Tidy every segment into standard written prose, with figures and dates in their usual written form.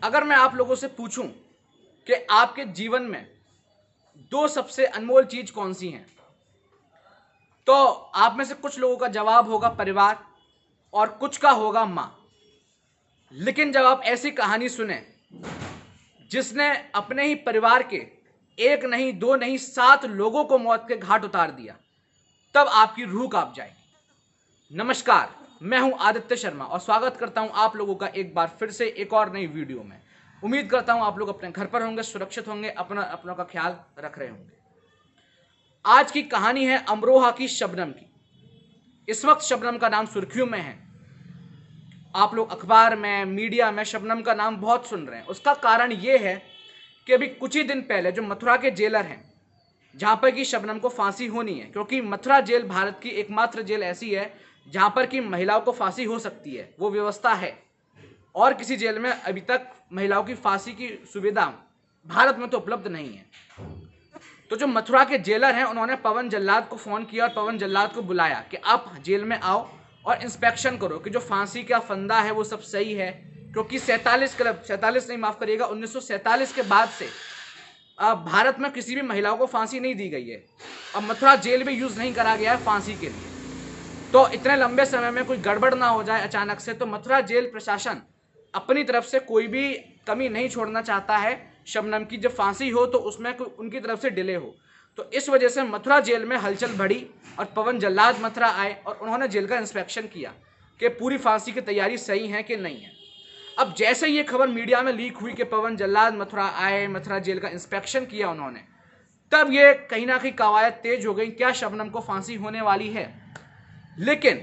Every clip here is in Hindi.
अगर मैं आप लोगों से पूछूं कि आपके जीवन में दो सबसे अनमोल चीज कौन सी हैं, तो आप में से कुछ लोगों का जवाब होगा परिवार और कुछ का होगा मां। लेकिन जब आप ऐसी कहानी सुने जिसने अपने ही परिवार के एक नहीं, दो नहीं, 7 लोगों को मौत के घाट उतार दिया, तब आपकी रूह कांप जाएगी। नमस्कार, मैं हूं आदित्य शर्मा और स्वागत करता हूं आप लोगों का एक बार फिर से एक और नई वीडियो में। उम्मीद करता हूं आप लोग अपने घर पर होंगे, सुरक्षित होंगे, अपनों का ख्याल रख रहे होंगे। आज की कहानी है अमरोहा की शबनम की। इस वक्त शबनम का नाम सुर्खियों में है। आप लोग अखबार में, मीडिया में शबनम का नाम बहुत सुन रहे हैं। उसका कारण यह है कि अभी कुछ ही दिन पहले जो मथुरा के जेलर हैं, जहां पर कि शबनम को फांसी होनी है, क्योंकि मथुरा जेल भारत की एकमात्र जेल ऐसी है जहां पर कि महिलाओं को फांसी हो सकती है, वो व्यवस्था है। और किसी जेल में अभी तक महिलाओं की फांसी की सुविधा भारत में तो उपलब्ध नहीं है। तो जो मथुरा के जेलर हैं, उन्होंने पवन जल्लाद को फोन किया और पवन जल्लाद को बुलाया कि आप जेल में आओ और इंस्पेक्शन करो कि जो फांसी का फंदा है वो सब सही है। क्योंकि 47 नहीं, माफ करिएगा, 1947 के बाद से भारत में किसी भी महिलाओं को फांसी नहीं दी गई है और मथुरा जेल भी यूज नहीं करा गया है फांसी के लिए। तो इतने लंबे समय में कोई गड़बड़ ना हो जाए अचानक से, तो मथुरा जेल प्रशासन अपनी तरफ से कोई भी कमी नहीं छोड़ना चाहता है। शबनम की जब फांसी हो तो उसमें कोई उनकी तरफ से डिले हो, तो इस वजह से मथुरा जेल में हलचल बढ़ी और पवन जल्लाद मथुरा आए और उन्होंने जेल का इंस्पेक्शन किया कि पूरी फांसी की तैयारी सही है कि नहीं है। अब जैसे ये खबर मीडिया में लीक हुई कि पवन जल्लाद मथुरा आए, मथुरा जेल का इंस्पेक्शन किया उन्होंने, तब ये कहीं ना कहीं कवायद तेज हो गई, क्या शबनम को फांसी होने वाली है। लेकिन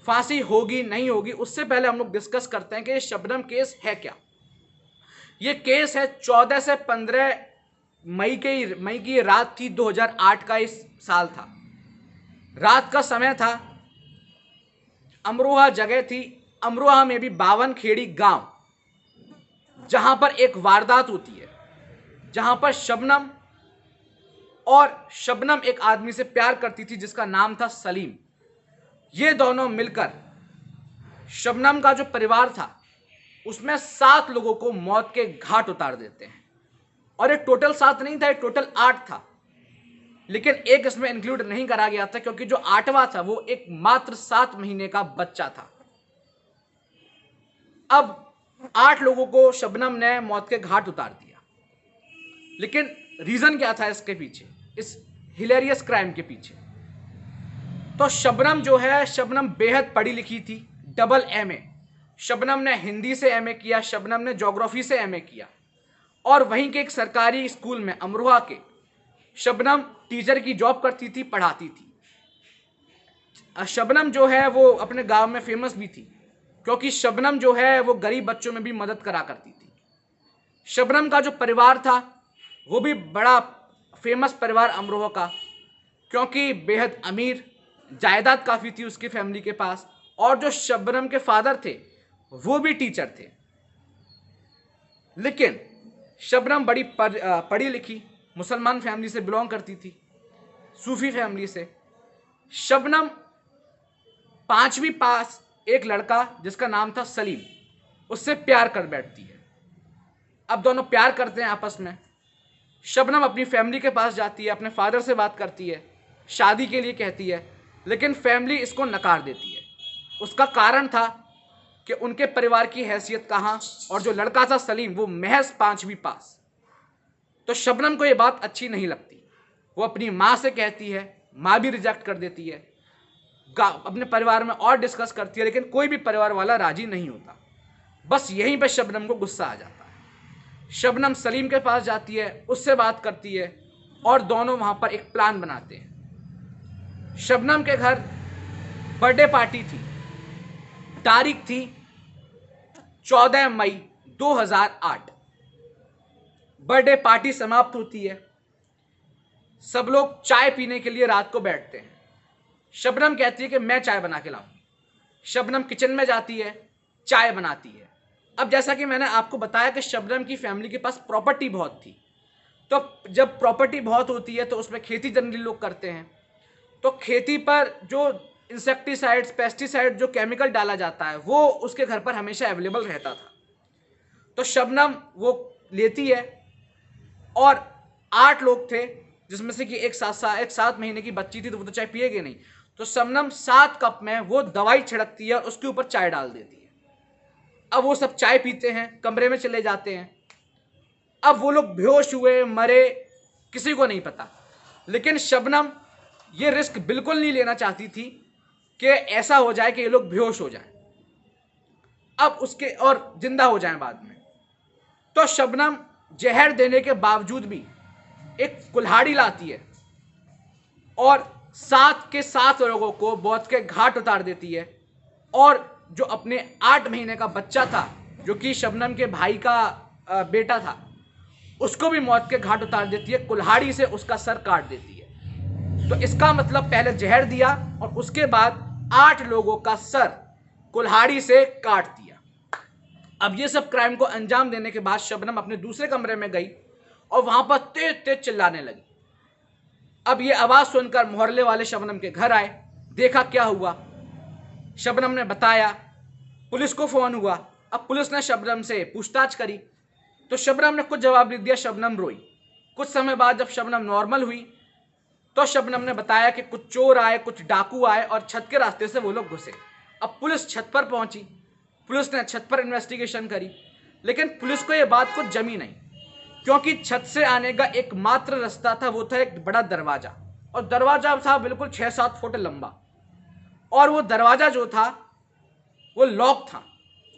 फांसी होगी नहीं होगी, उससे पहले हम लोग डिस्कस करते हैं कि ये शबनम केस है क्या। ये केस है 14 से 15 मई की रात थी, 2008 का इस साल था। रात का समय था, अमरोहा जगह थी, अमरोहा में भी बावनखेड़ी गांव, जहां पर एक वारदात होती है, जहां पर शबनम एक आदमी से प्यार करती थी जिसका नाम था सलीम। ये दोनों मिलकर शबनम का जो परिवार था उसमें 7 लोगों को मौत के घाट उतार देते हैं। और ये टोटल 7 नहीं था, ये टोटल 8 था, लेकिन एक इसमें इंक्लूड नहीं करा गया था क्योंकि जो 8वां था वो एक मात्र 7 महीने का बच्चा था। अब 8 लोगों को शबनम ने मौत के घाट उतार दिया, लेकिन रीजन क्या था इसके पीछे, इस हिलेरियस क्राइम के पीछे। तो शबनम जो है, शबनम बेहद पढ़ी लिखी थी, डबल एमए। शबनम ने हिंदी से एमए किया, शबनम ने ज्योग्राफी से एमए किया और वहीं के एक सरकारी स्कूल में अमरोहा के शबनम टीचर की जॉब करती थी, पढ़ाती थी। शबनम जो है वो अपने गांव में फेमस भी थी क्योंकि शबनम जो है वो गरीब बच्चों में भी मदद करा करती थी। शबनम का जो परिवार था वो भी बड़ा फेमस परिवार अमरोहा का, क्योंकि बेहद अमीर, जायदाद काफ़ी थी उसकी फैमिली के पास। और जो शबनम के फादर थे वो भी टीचर थे। लेकिन शबनम बड़ी पढ़ी लिखी मुसलमान फैमिली से बिलोंग करती थी, सूफी फैमिली से। शबनम 5वीं पास एक लड़का जिसका नाम था सलीम, उससे प्यार कर बैठती है। अब दोनों प्यार करते हैं आपस में। शबनम अपनी फैमिली के पास जाती है, अपने फादर से बात करती है, शादी के लिए कहती है, लेकिन फैमिली इसको नकार देती है। उसका कारण था कि उनके परिवार की हैसियत कहाँ, और जो लड़का था सलीम वो महज 5वीं पास। तो शबनम को ये बात अच्छी नहीं लगती, वो अपनी माँ से कहती है, माँ भी रिजेक्ट कर देती है, अपने परिवार में और डिस्कस करती है, लेकिन कोई भी परिवार वाला राजी नहीं होता। बस यहीं पे शबनम को गुस्सा आ जाता है। शबनम सलीम के पास जाती है, उससे बात करती है और दोनों वहां पर एक प्लान बनाते हैं। शबनम के घर बर्थडे पार्टी थी, तारीख थी 14 मई 2008। बर्थडे पार्टी समाप्त होती है, सब लोग चाय पीने के लिए रात को बैठते हैं। शबनम कहती है कि मैं चाय बना के लाऊंगी। शबनम किचन में जाती है, चाय बनाती है। अब जैसा कि मैंने आपको बताया कि शबनम की फैमिली के पास प्रॉपर्टी बहुत थी, तो जब प्रॉपर्टी बहुत होती है तो उसमें खेती जनरली लोग करते हैं। तो खेती पर जो इंसेक्टिसाइड्स, पेस्टिसाइड, जो केमिकल डाला जाता है वो उसके घर पर हमेशा अवेलेबल रहता था। तो शबनम वो लेती है और 8 लोग थे, जिसमें से कि एक 7 महीने की बच्ची थी, तो वो तो चाय पिएगी नहीं। तो शबनम 7 कप में वो दवाई छिड़कती है और उसके ऊपर चाय डाल देती है। अब वो सब चाय पीते हैं, कमरे में चले जाते हैं। अब वो लोग बेहोश हुए, मरे, किसी को नहीं पता। लेकिन शबनम ये रिस्क बिल्कुल नहीं लेना चाहती थी कि ऐसा हो जाए कि ये लोग बेहोश हो जाएं, अब उसके और जिंदा हो जाएं बाद में। तो शबनम जहर देने के बावजूद भी एक कुल्हाड़ी लाती है और 7 के 7 लोगों को मौत के घाट उतार देती है। और जो अपने 8 महीने का बच्चा था, जो कि शबनम के भाई का बेटा था, उसको भी मौत के घाट उतार देती है, कुल्हाड़ी से उसका सर काट देती है। तो इसका मतलब पहले जहर दिया और उसके बाद 8 लोगों का सर कुल्हाड़ी से काट दिया। अब ये सब क्राइम को अंजाम देने के बाद शबनम अपने दूसरे कमरे में गई और वहां पर तेज तेज चिल्लाने लगी। अब ये आवाज सुनकर मोहल्ले वाले शबनम के घर आए, देखा क्या हुआ। शबनम ने बताया, पुलिस को फोन हुआ। अब पुलिस ने शबनम से पूछताछ करी तो शबनम ने कुछ जवाब नहीं दिया, शबनम रोई। कुछ समय बाद जब शबनम नॉर्मल हुई तो शबनम ने बताया कि कुछ चोर आए, कुछ डाकू आए और छत के रास्ते से वो लोग घुसे। अब पुलिस छत पर पहुंची, पुलिस ने छत पर इन्वेस्टिगेशन करी, लेकिन पुलिस को यह बात कुछ जमी नहीं, क्योंकि छत से आने का एकमात्र रास्ता था, वो था एक बड़ा दरवाजा, और दरवाजा था बिल्कुल 6-7 फुट लंबा, और वो दरवाजा जो था वो लॉक था।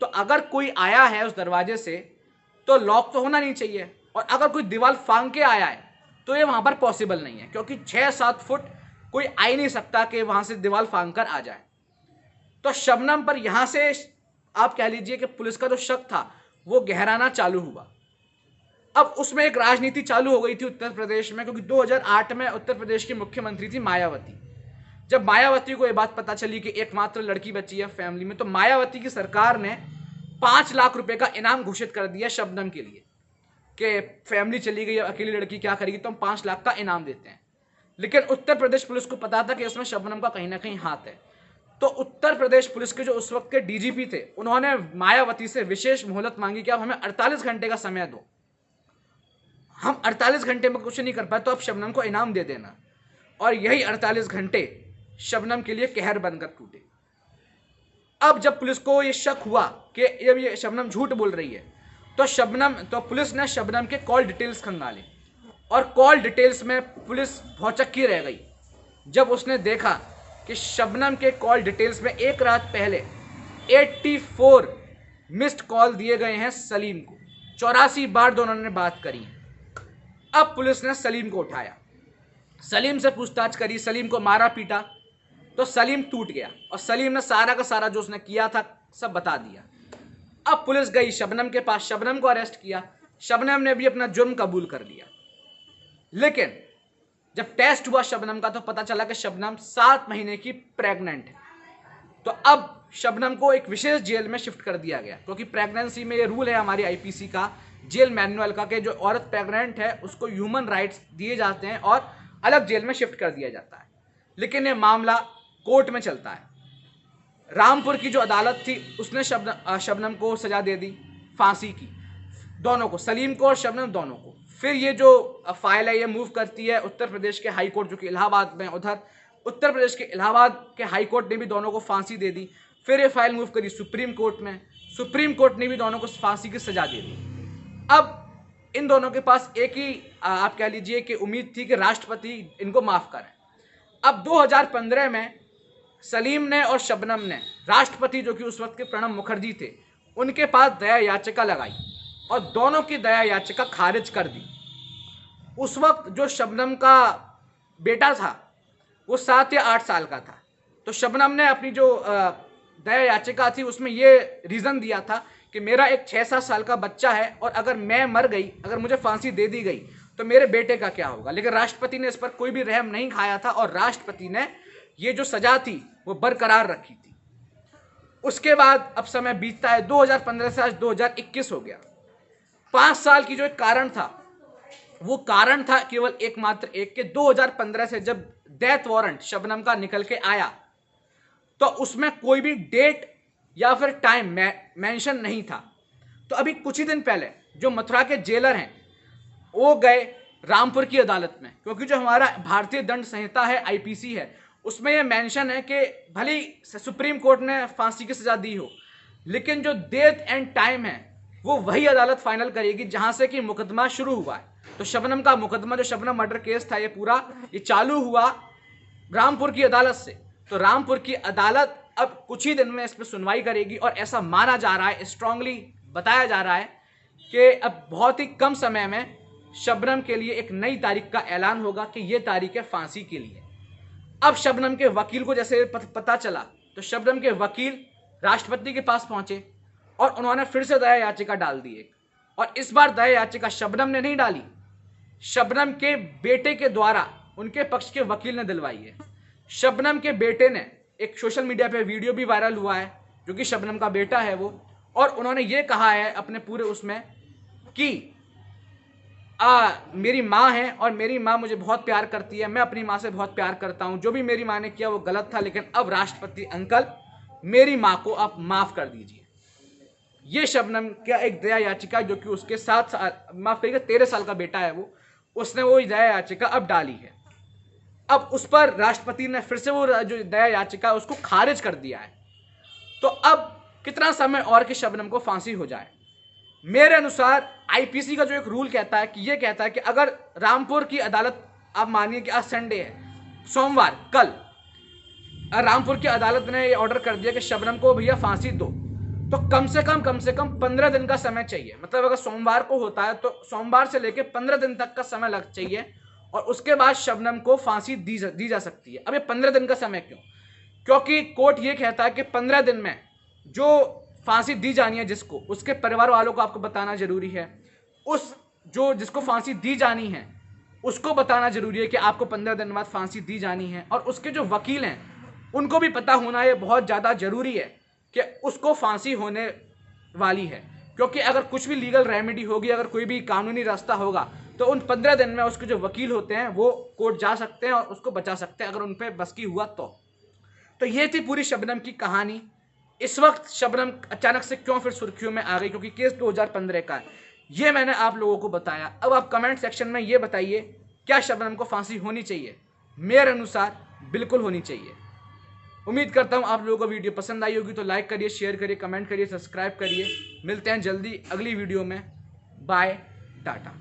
तो अगर कोई आया है उस दरवाजे से तो लॉक तो होना नहीं चाहिए, और अगर कोई दीवार फांग के आया है तो ये वहां पर पॉसिबल नहीं है, क्योंकि 6-7 फुट कोई आ ही नहीं सकता कि वहां से दीवार फांग कर आ जाए। तो शबनम पर यहां से आप कह लीजिए कि पुलिस का जो शक था वो गहराना चालू हुआ। अब उसमें एक राजनीति चालू हो गई थी उत्तर प्रदेश में, क्योंकि 2008 में उत्तर प्रदेश की मुख्यमंत्री थी मायावती। जब मायावती को यह बात पता चली कि एकमात्र लड़की बची है फैमिली में, तो मायावती की सरकार ने 5 लाख रुपए का इनाम घोषित कर दिया शबनम के लिए कि फैमिली चली गई, अकेली लड़की क्या करेगी, तो हम 5 लाख का इनाम देते हैं। लेकिन उत्तर प्रदेश पुलिस को पता था कि इसमें शबनम का कहीं ना कहीं हाथ है। तो उत्तर प्रदेश पुलिस के जो उस वक्त के डीजीपी थे, उन्होंने मायावती से विशेष मोहलत मांगी कि आप हमें 48 घंटे का समय दो, हम 48 घंटे में कुछ नहीं कर पाए तो आप शबनम को इनाम दे देना। और यही 48 घंटे शबनम के लिए कहर बनकर टूटे। अब जब पुलिस को यह शक हुआ कि ये शबनम झूठ बोल रही है, तो पुलिस ने शबनम के कॉल डिटेल्स खंगाले, और कॉल डिटेल्स में पुलिस भौचक्की रह गई जब उसने देखा कि शबनम के कॉल डिटेल्स में एक रात पहले 84 मिस्ड कॉल दिए गए हैं सलीम को, 84 बार दोनों ने बात करी। अब पुलिस ने सलीम को उठाया, सलीम से पूछताछ करी, सलीम को मारा पीटा, तो सलीम टूट गया और सलीम ने सारा का सारा जो उसने किया था सब बता दिया। अब पुलिस गई शबनम के पास, शबनम को अरेस्ट किया, शबनम ने भी अपना जुर्म कबूल कर लिया। लेकिन जब टेस्ट हुआ शबनम का तो पता चला कि शबनम 7 महीने की प्रेग्नेंट है। तो अब शबनम को एक विशेष जेल में शिफ्ट कर दिया गया, क्योंकि प्रेगनेंसी में ये रूल है हमारी आईपीसी का, जेल मैनुअल का, कि जो औरत प्रेग्नेंट है उसको ह्यूमन राइट्स दिए जाते हैं और अलग जेल में शिफ्ट कर दिया जाता है। लेकिन ये मामला कोर्ट में चलता है। रामपुर की जो अदालत थी उसने शबनम को सजा दे दी फांसी की, दोनों को, सलीम को और शबनम दोनों को। फिर ये जो फाइल है ये मूव करती है उत्तर प्रदेश के हाई कोर्ट जो कि इलाहाबाद में, उधर उत्तर प्रदेश के इलाहाबाद के हाई कोर्ट ने भी दोनों को फांसी दे दी। फिर ये फाइल मूव करी सुप्रीम कोर्ट में, सुप्रीम कोर्ट ने भी दोनों को फांसी की सजा दे दी। अब इन दोनों के पास एक ही आप कह लीजिए कि उम्मीद थी कि राष्ट्रपति इनको माफ करें। अब 2015 में सलीम ने और शबनम ने राष्ट्रपति जो कि उस वक्त के प्रणब मुखर्जी थे उनके पास दया याचिका लगाई और दोनों की दया याचिका खारिज कर दी। उस वक्त जो शबनम का बेटा था वो 7 या 8 साल का था, तो शबनम ने अपनी जो दया याचिका थी उसमें ये रीज़न दिया था कि मेरा एक 6-7 साल का बच्चा है और अगर मैं मर गई, अगर मुझे फांसी दे दी गई तो मेरे बेटे का क्या होगा। लेकिन राष्ट्रपति ने इस पर कोई भी रहम नहीं खाया था और राष्ट्रपति ने ये जो सजा थी वो बरकरार रखी थी। उसके बाद अब समय बीतता है, 2015 से आज 2021 हो गया। 5 साल की जो एक कारण था वो कारण था केवल एकमात्र एक कि 2015 से जब डेथ वारंट शबनम का निकल के आया तो उसमें कोई भी डेट या फिर टाइम मेंशन नहीं था। तो अभी कुछ ही दिन पहले जो मथुरा के जेलर हैं वो गए रामपुर की अदालत में, क्योंकि जो हमारा भारतीय दंड संहिता है, आईपीसी है, उसमें यह मेंशन है कि भले सुप्रीम कोर्ट ने फांसी की सजा दी हो, लेकिन जो डेट एंड टाइम है वो वही अदालत फाइनल करेगी जहां से कि मुकदमा शुरू हुआ है। तो शबनम का मुकदमा, जो शबनम मर्डर केस था, ये पूरा ये चालू हुआ रामपुर की अदालत से। तो रामपुर की अदालत अब कुछ ही दिन में इस पर सुनवाई करेगी और ऐसा माना जा रहा है, स्ट्रांगली बताया जा रहा है कि अब बहुत ही कम समय में शबनम के लिए एक नई तारीख का ऐलान होगा कि ये तारीख है फांसी के लिए। अब शबनम के वकील को जैसे पता चला तो शबनम के वकील राष्ट्रपति के पास पहुंचे और उन्होंने फिर से दया याचिका डाल दी एक, और इस बार दया याचिका शबनम ने नहीं डाली, शबनम के बेटे के द्वारा उनके पक्ष के वकील ने दिलवाई है। शबनम के बेटे ने एक सोशल मीडिया पे वीडियो भी वायरल हुआ है, जो कि शबनम का बेटा है वो, और उन्होंने ये कहा है अपने पूरे उसमें कि मेरी माँ है और मेरी माँ मुझे बहुत प्यार करती है, मैं अपनी माँ से बहुत प्यार करता हूँ, जो भी मेरी माँ ने किया वो गलत था, लेकिन अब राष्ट्रपति अंकल मेरी माँ को आप माफ कर दीजिए। ये शबनम का एक दया याचिका, जो कि उसके 7 साल, माफ करिएगा 13 साल का बेटा है वो, उसने वो दया याचिका अब डाली है। अब उस पर राष्ट्रपति ने फिर से वो जो दया याचिका उसको खारिज कर दिया है। तो अब कितना समय और कि शबनम को फांसी हो जाए? मेरे अनुसार आईपीसी का जो एक रूल कहता है कि ये कहता है कि अगर रामपुर की अदालत, आप मानिए कि आज संडे है, सोमवार कल रामपुर की अदालत ने ये ऑर्डर कर दिया कि शबनम को भैया फांसी दो, तो कम से कम 15 दिन का समय चाहिए। मतलब अगर सोमवार को होता है तो सोमवार से लेकर 15 दिन तक का समय लग चाहिए, और उसके बाद शबनम को फांसी दी जा सकती है। अब ये 15 दिन का समय क्यों? क्योंकि कोर्ट ये कहता है कि 15 दिन में जो फांसी दी जानी है जिसको, उसके परिवार वालों को आपको बताना जरूरी है, उस जो जिसको फांसी दी जानी है उसको बताना जरूरी है कि आपको 15 दिन बाद फांसी दी जानी है, और उसके जो वकील हैं उनको भी पता होना ये बहुत ज़्यादा जरूरी है कि उसको फांसी होने वाली है। क्योंकि अगर कुछ भी लीगल रेमेडी होगी, अगर कोई भी कानूनी रास्ता होगा, तो उन 15 दिन में उसके जो वकील होते हैं वो कोर्ट जा सकते हैं और उसको बचा सकते हैं, अगर उन पर बस की हुआ तो ये थी पूरी शबनम की कहानी। इस वक्त शबनम अचानक से क्यों फिर सुर्खियों में आ गई, क्योंकि केस 2015 का है, ये मैंने आप लोगों को बताया। अब आप कमेंट सेक्शन में ये बताइए, क्या शबनम को फांसी होनी चाहिए? मेरे अनुसार बिल्कुल होनी चाहिए। उम्मीद करता हूँ आप लोगों को वीडियो पसंद आई होगी, तो लाइक करिए, शेयर करिए, कमेंट करिए, सब्सक्राइब करिए। मिलते हैं जल्दी अगली वीडियो में। बाय, टाटा।